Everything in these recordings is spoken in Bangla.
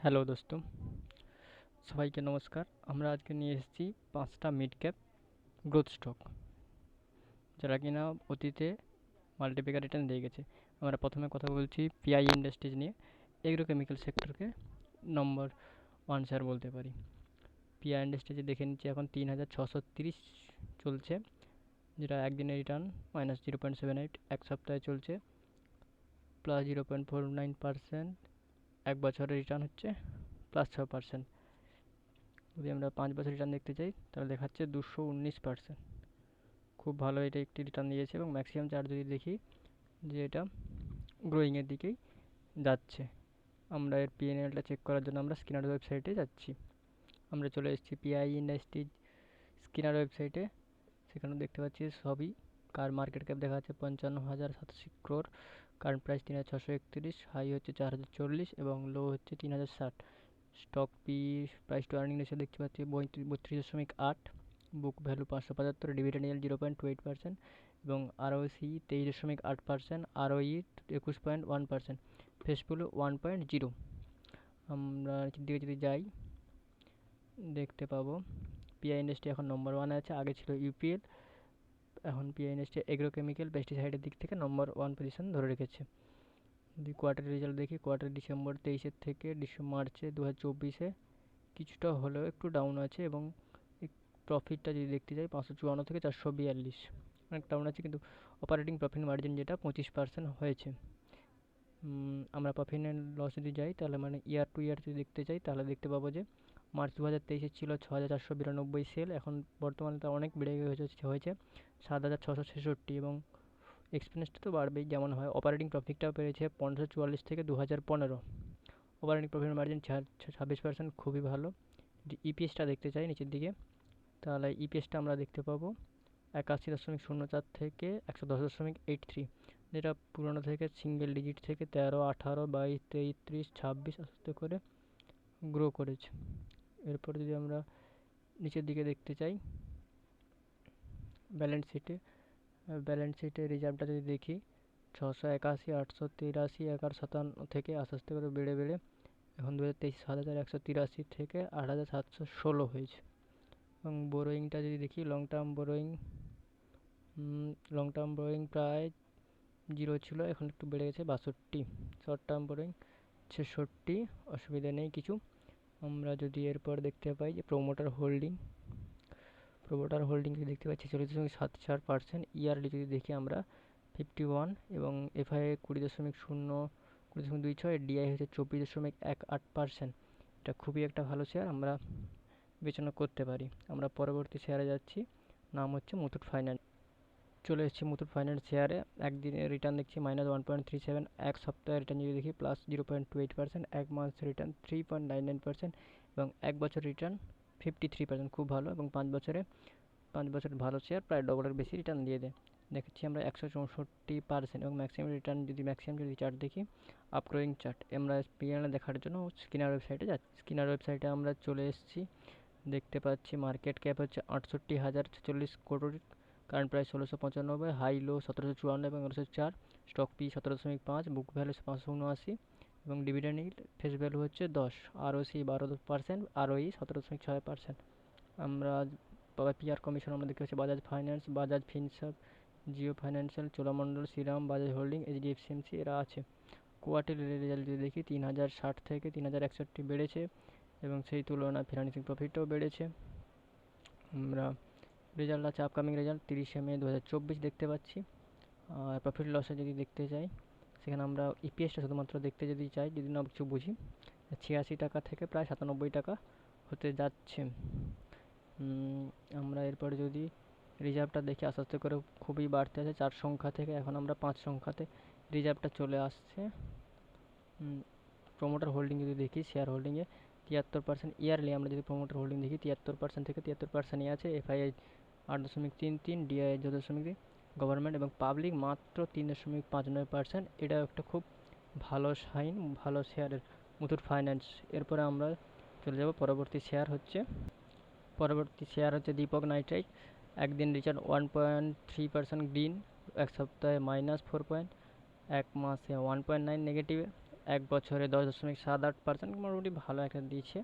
হ্যালো দোস্ত, সবাইকে নমস্কার। আমরা আজকে নিয়ে এসেছি 5টা মিড ক্যাপ গ্রোথ স্টক, যারা কিনা অতীতে মাল্টিপ্লিকার রিটার্ন দিয়ে গেছে। আমরা প্রথমে কথা বলছি পিআই ইন্ডাস্ট্রিজ নিয়ে। এগ্রোকেমিক্যাল সেক্টরকে নম্বর 1 শেয়ার বলতে পারি। পিআই ইন্ডাস্ট্রিজে দেখে নিচ্ছি এখন 3630 চলছে, যেটা একদিনের রিটার্ন -0.78, এক সপ্তাহে চলছে +0.49%, এক বছরের রিটার্ন হচ্ছে +6%। যদি আমরা 5 বছর রিটার্ন দেখতে চাই তাহলে দেখাচ্ছে 219%। খুব ভালো এটা একটি রিটার্ন দিয়েছে, এবং ম্যাক্সিমাম চার্ট যদি দেখি যে এটা গ্রোয়িংয়ের দিকেই যাচ্ছে। আমরা এর পিএনএলটা চেক করার জন্য আমরা স্কিনার ওয়েবসাইটে যাচ্ছি। আমরা চলে এসেছি পিআই ইন্ডাস্ট্রিজ স্কিনার ওয়েবসাইটে। সেখানে দেখতে পাচ্ছি সবই কার মার্কেট ক্যাপ দেখা যাচ্ছে 55,087 crore, কারেন্ট প্রাইস 3,631, হাই হচ্ছে 4,040 এবং লো হচ্ছে 3,060। Stock price to earning ratio দেখতে পাচ্ছি 32.8, বুক ভ্যালু 575, ডিভিডেন্ড ইয়েল্ড 0.28% এবং আরওসি 23.8%, আরওই 21.1%, ফেস ভ্যালু 1.0। আমরা নিচের দিকে যদি যাই দেখতে পাবো পিআই ইন্ডাস্ট্রি এখন নম্বর 1-এ আছে। আগে ছিল ইউপিএল, এখন পিআই ইন্ডাস্ট্রি এগ্রোকেমিক্যাল পেস্টিসাইডের দিক থেকে নম্বর 1 পজিশন ধরে রেখেছে। যদি কোয়ার্টার রেজাল্ট দেখি, কোয়ার্টার ডিসেম্বর 23-এর থেকে মার্চে 2024-এ কিছুটা হলেও একটু ডাউন আছে, এবং প্রফিটটা যদি দেখতে যাই 554 থেকে 442, অনেক ডাউন আছে, কিন্তু অপারেটিং প্রফিট মার্জিন যেটা 25% হয়েছে। আমরা প্রফিট অ্যান্ড লস যদি যাই তাহলে মানে ইয়ার টু ইয়ার যদি দেখতে চাই তাহলে দেখতে পাবো যে মার্চ 2023-এ ছিল 6,492 সেল, এখন বর্তমানে তা অনেক বেড়ে হয়েছে 7,666, এবং এক্সপেন্সটা তো বাড়বেই যেমন হয়। অপারেটিং প্রফিটটাও বেড়েছে 1544 থেকে 2015। অপারেটিং প্রফিট মার্জিন 26%, খুবই ভালো। যদি ইপিএসটা দেখতে চাই নিচের দিকে, তাহলে ইপিএসটা আমরা দেখতে পাবো 81.04 থেকে 110.83, যেটা পুরনো থেকে সিঙ্গেল ডিজিট থেকে 13, 18, 22, 23, 30, 26 আস্তে করে গ্রো করেছে। এরপর যদি আমরা নিচের দিকে দেখতে চাই ব্যালেন্স শিটে রিজার্ভটা যদি দেখি 681, 883, 1157 থেকে আস্তে আস্তে করে বেড়ে বেড়ে এখন 2023 7,183 থেকে 8,716 হয়েছে। এবং বোরোয়িংটা যদি দেখি লং টার্ম বোরোয়িং প্রায় 0 ছিল, এখন একটু বেড়ে গেছে 62। শর্ট টার্ম বোরোয়িং 66, অসুবিধা নেই কিছু। আমরা যদি এরপর দেখতে পাই যে প্রোমোটার হোল্ডিং যদি দেখতে পাচ্ছি 40.74%। ইয়ারলি যদি দেখি আমরা 51, এবং এফআই 20.26, ডিআই হচ্ছে 24.18%। এটা খুবই একটা ভালো শেয়ার, আমরা বিবেচনা করতে পারি। আমরা পরবর্তী শেয়ারে যাচ্ছি, নাম হচ্ছে মুথুট ফাইন্যান্স। চলে এসেছি মুথুট ফাইন্যান্স শেয়ারে। একদিনের রিটার্ন দেখছি -1.37, এক সপ্তাহের রিটার্ন যদি দেখি +0.28%, এক মাসের রিটার্ন 3.99% এবং এক বছর রিটার্ন 53%, খুব ভালো। এবং 5 বছর ভালো শেয়ার, প্রায় ডবলের বেশি রিটার্ন দিয়ে দেয়। দেখছি আমরা 164%, এবং ম্যাক্সিমাম যদি চার্ট দেখি আপগ্রোয়িং চার্ট। আমরা পিএনএল দেখার জন্য স্কিনার ওয়েবসাইটে যাচ্ছি। স্কিনার ওয়েবসাইটে আমরা চলে এসেছি, দেখতে পাচ্ছি মার্কেট ক্যাপ হচ্ছে 68,046 crore, current price 1695, high low 1754 এবং 1904, স্টক পি 17.5, বুক ভ্যালু 579 এবং ডিভিডেন্ড ইল্ড ফেস ভ্যালু হচ্ছে 10, আরওসি 12%, আরওই 17.6%। আমরা পিআর কমিশন আমরা দেখতে পাচ্ছি Bajaj Finance, Bajaj Finserv, Jio Financial, Cholamandalam, Shriram, Bajaj Holding, HDFC এরা আছে। কোয়ার্টারলি রেজাল্ট যদি দেখি 3,060 থেকে 3,061 বেড়েছে, এবং সেই তুলনায় ফিনান্সিং প্রফিটও বেড়েছে। আমরা রেজাল্ট আছে আপকামিং রেজাল্ট 30শে মে 2024 দেখতে পাচ্ছি। আর প্রফিট লসে যদি দেখতে চাই সেখানে আমরা ইপিএসটা শুধুমাত্র দেখতে যদি চাই, যদি না কিছু বুঝি, 86 টাকা থেকে প্রায় 97 টাকা হতে যাচ্ছে। আমরা এরপরে যদি রিজার্ভটা দেখি আস্তে আস্তে করে খুবই বাড়তে আছে, 4 সংখ্যা থেকে এখন আমরা 5 সংখ্যাতে রিজার্ভটা চলে আসছে। প্রোমোটার হোল্ডিং যদি দেখি, শেয়ার হোল্ডিংয়ে 73%, ইয়ারলি আমরা যদি প্রোমোটার হোল্ডিং দেখি 73% থেকে 73%ই আছে। এফআইআই 8.33, ডিআই 2.2, গভর্নমেন্ট এবং পাবলিক মাত্র 3.59%। এটা একটা খুব ভালো সাইন, ভালো শেয়ারের মুথুট ফাইন্যান্স। এরপরে আমরা চলে যাব পরবর্তী শেয়ার হচ্ছে দীপক নাইট্রাইট। একদিন রিটার্ন 1.3% গ্রিন, এক সপ্তাহে -4, এক মাসে 1.9 নেগেটিভে, 1 বছরে 10.78%, মোটামুটি ভালো একটা দিয়েছে।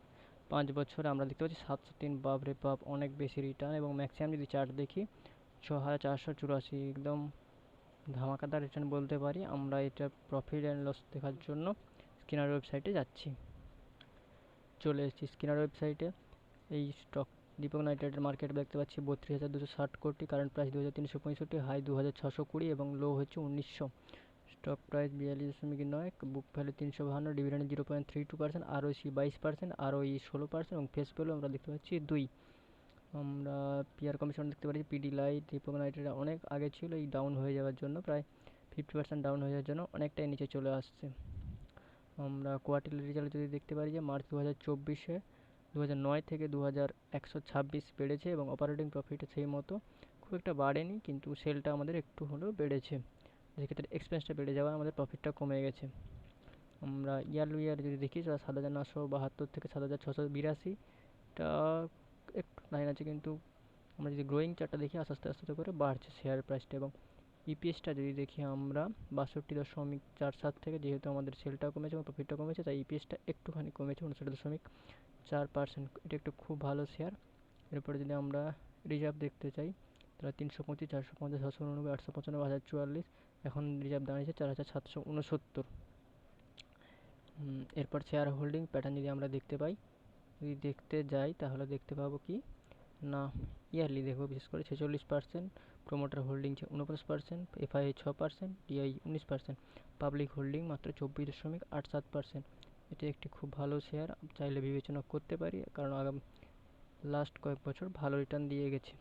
5 বছরে আমরা দেখতে পাচ্ছি 703, বাপরে বাপ অনেক বেশি রিটার্ন। এবং ম্যাক্সিমাম যদি চার্ট দেখি 6484, একদম ধামাকাদার রিটার্ন বলতে পারি। আমরা এটা প্রফিট অ্যান্ড লস দেখার জন্য স্কিনার ওয়েবসাইটে যাচ্ছি। চলে এসেছি স্কিনার ওয়েবসাইটে। এই স্টক দীপক নাইট্রেটের মার্কেট দেখতে পাচ্ছি 32,260 কোটি, কারেন্ট প্রাইস 2365, হাই 2620 এবং লো হচ্ছে 1900। Stock price 42.9, book value 352, dividend 0.32%, ROC 22%, আরওই 16% এবং ফেস ভ্যালু আমরা দেখতে পাচ্ছি 2। আমরা পিআর কমিশন দেখতে পাচ্ছি পিডি লাইট দীপক নাইট্রেট অনেক আগে ছিল, এই ডাউন হয়ে যাওয়ার জন্য প্রায় 50% ডাউন হয়ে যাওয়ার জন্য অনেকটাই নিচে চলে আসছে। আমরা কোয়ার্টারলি রেজাল্ট যদি দেখতে পারি যে মার্চ 2024-এ 2009 থেকে 2126 বেড়েছে এবং অপারেটিং প্রফিট সেই মতো খুব একটা বাড়েনি, কিন্তু সেলটা আমাদের একটু হলেও বেড়েছে, সেক্ষেত্রে এক্সপেন্সটা বেড়ে যাওয়ায় আমাদের প্রফিটটা কমে গেছে। আমরা ইয়ার যদি দেখি 7,972 থেকে 7,682, এটা একটু লাইন আছে, কিন্তু আমরা যদি গ্রোয়িং চার্টটা দেখি আস্তে আস্তে আস্তে করে বাড়ছে শেয়ার প্রাইসটা। এবং ইপিএসটা যদি দেখি আমরা 62.47 থেকে, যেহেতু আমাদের সেলটা কমেছে এবং প্রফিটটা কমেছে, তাই ইপিএসটা একটুখানি কমেছে 59.4%। এটা একটু খুব ভালো শেয়ার। এরপরে যদি আমরা রিজার্ভ দেখতে চাই তাহলে 325, 450, 699, 895, 1044, এখন রিজার্ভ দাঁড়িয়েছে 4769। এরপর শেয়ার হোল্ডিং প্যাটার্ন যদি আমরা দেখতে পাই, যদি দেখতে যাই তাহলে দেখতে পাবো কি না, ইয়ারলি দেখবো বিশেষ করে 46%, promoter holding 49%, FII 6%, DII 19%, public holding মাত্র 24.87%। এটি একটি খুব ভালো শেয়ার, চাইলে বিবেচনা করতে পারি, কারণ লাস্ট কয়েক বছর ভালো রিটার্ন দিয়ে গেছে।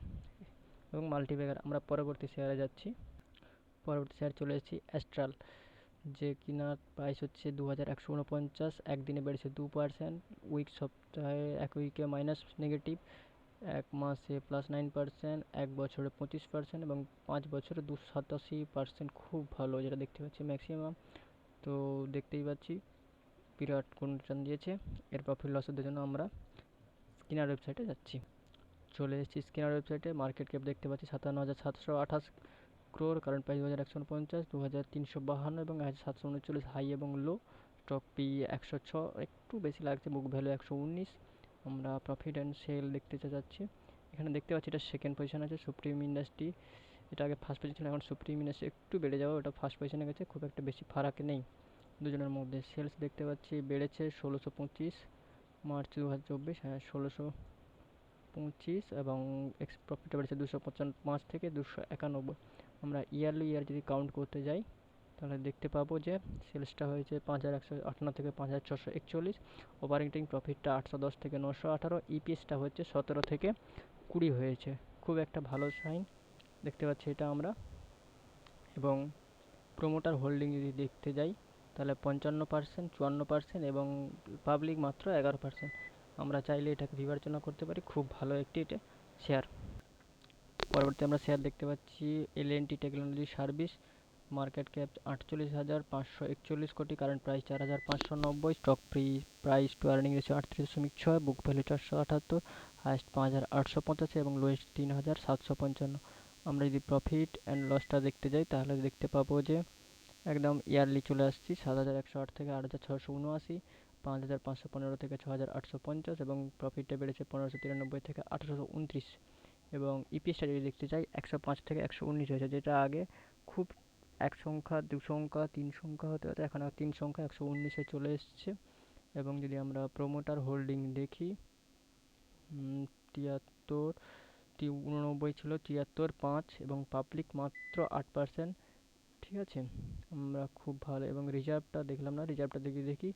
এবং মাল্টিব্যাগার। আমরা পরবর্তী শেয়ারে যাচ্ছি। পরবর্তী শেয়ার চলে এসেছি অ্যাস্ট্রাল, যে কিনার প্রাইস হচ্ছে 2149, একদিনে বেড়েছে 2%, সপ্তাহে এক উইকে মাইনাস নেগেটিভ, এক মাসে +9%, এক বছরে 25% এবং 5 বছরে 287%। খুব ভালো যেটা দেখতে পাচ্ছি ম্যাক্সিমাম। তো দেখতেই পাচ্ছি বিরাট কোন রিটার্ন দিয়েছে। এর প্রফিট লসের জন্য আমরা স্কিনার ওয়েবসাইটে যাচ্ছি। চলে এসেছি স্কিনার ওয়েবসাইটে। মার্কেট ক্যাপ দেখতে পাচ্ছি 57,728 ক্রোর, কারেন্ট প্রাইস 2149, 2352 এবং 1739 হাই এবং লো। স্টক পি 106, একটু বেশি লাগছে, বুক ভ্যালু 119। আমরা প্রফিট অ্যান্ড সেল দেখতে যাচ্ছি। এখানে দেখতে পাচ্ছি এটা সেকেন্ড পজিশন আছে সুপ্রিম ইন্ডাস্ট্রি, এটা আগে ফার্স্ট পজিশন ছিল, এখন সুপ্রিম ইন্ডাস্ট্রি একটু বেড়ে যাওয়া, ওটা ফার্স্ট পজিশনে গেছে, খুব একটা বেশি ফারাক নেই দুজনের মধ্যে। সেলস দেখতে পাচ্ছি বেড়েছে 1625 মার্চ 2024, হ্যাঁ 1625, এবং প্রফিটটা বেড়েছে 255 থেকে 291। আমরা ইয়ার যদি কাউন্ট করতে যাই তাহলে দেখতে পাবো যে সেলসটা হয়েছে 5158 থেকে 5641, অপারেটিং প্রফিটটা 810 থেকে 918, ইপিএসটা হচ্ছে 17 থেকে 20 হয়েছে, খুব একটা ভালো সাইন দেখতে পাচ্ছি এটা আমরা। এবং প্রোমোটার হোল্ডিং যদি দেখতে যাই তাহলে 55%, 54% এবং পাবলিক মাত্র 11%। আমরা চাইলে এটাকে বিবেচনা করতে পারি, খুব ভালো একটি এটা শেয়ার। পরবর্তী আমরা শেয়ার দেখতে পাচ্ছি LNT technology service, market cap 48,541 crore, current price 4,590, stock price to earning ratio 38.6, book value 478, highest 5,885 এবং লোয়েস্ট 3,755। আমরা যদি প্রফিট অ্যান্ড লসটা দেখতে যাই তাহলে দেখতে পাবো যে একদম ইয়ারলি চলে আসছি 7,108 থেকে 8,679, 5,515 থেকে 6,850 এবং প্রফিটটা বেড়েছে 1593 থেকে 1829। এবং ইপিএসটা যদি দেখতে চাই 105 থেকে 119 হয়েছে, যেটা আগে খুব এক সংখ্যা, দু সংখ্যা, তিন সংখ্যা হতে হতো, এখন আর 3 সংখ্যা 119-এ চলে এসছে। এবং যদি আমরা প্রোমোটার হোল্ডিং দেখি 73, 89 ছিল, 73, 5 এবং পাবলিক মাত্র 8%। ঠিক আছে, আমরা খুব ভালো। এবং রিজার্ভটা দেখলাম না, রিজার্ভটা দেখি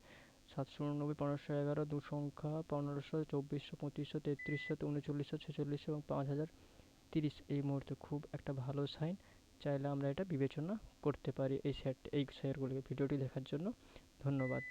789, 1511, দু সংখ্যা 1500, 2400, 2500, 3300, 3900, 4600 এবং 5030। এই মুহূর্তে খুব একটা ভালো সাইন, চাইলে আমরা এটা বিবেচনা করতে পারি এই শেয়ারগুলিকে। ভিডিওটি দেখার জন্য ধন্যবাদ।